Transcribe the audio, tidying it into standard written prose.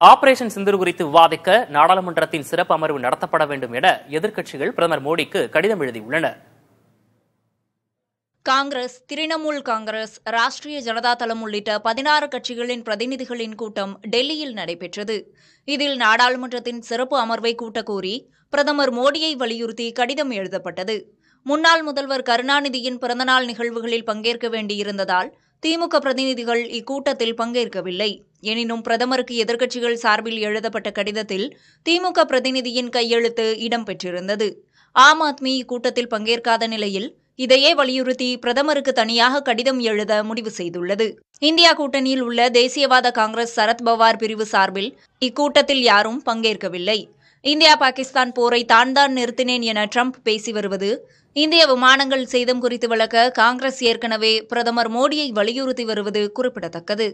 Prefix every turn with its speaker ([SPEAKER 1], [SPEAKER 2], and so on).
[SPEAKER 1] Operation Sindoor குறித்து விவாதிக்க நாடாளுமன்றத்தின் சிறப்பு அமர்வு நடத்தப்பட வேண்டும் என எதிர்க்கட்சிகள் பிரதமர் மோடிக்கு கடிதம் எழுதியுள்ளனர்.
[SPEAKER 2] காங்கிரஸ், திரிணாமுல் காங்கிரஸ், ராஷ்டிரிய ஜனதா தளம் உள்ளிட்ட 16 கட்சிகளின் பிரதிநிதிகளின் கூட்டம் டெல்லியில் நடைபெற்றது. இதில் நாடாளுமன்றத்தின் சிறப்பு அமர்வை கூட்டக்கோரி பிரதமர் மோடியை வலியுறுத்தி கடிதம் எழுதப்பட்டது. முன்னாள் முதல்வர் கருணாநிதியின் பிறந்தநாள் நிகழ்வுகளில் பங்கேற்க வேண்டியிருந்ததால் திமுக பிரதிநிதிகள் இக்கூட்டத்தில் பங்கேற்கவில்லை. எனினும் பிரதமருக்கு எதிர்க்கட்சிகள் சார்பில் எழுதப்பட்ட கடிதத்தில் திமுக பிரதிநிதியின் கையெழுத்து இடம்பெற்றிருந்தது. ஆம் ஆத்மி இக்கூட்டத்தில் பங்கேற்காத நிலையில் இதையே வலியுறுத்தி பிரதமருக்கு தனியாக கடிதம் எழுத முடிவு செய்துள்ளது. இந்தியா கூட்டணியில் உள்ள தேசியவாத காங்கிரஸ் சரத்பவார் பிரிவு சார்பில் இக்கூட்டத்தில் யாரும் பங்கேற்கவில்லை. இந்தியா பாகிஸ்தான் போரை தான் நிறுத்தினேன் என ட்ரம்ப் பேசி வருவது, இந்திய விமானங்கள் சேதம் குறித்து விளக்க காங்கிரஸ் ஏற்கனவே பிரதமர் மோடியை வலியுறுத்தி வருவது குறிப்பிடத்தக்கது.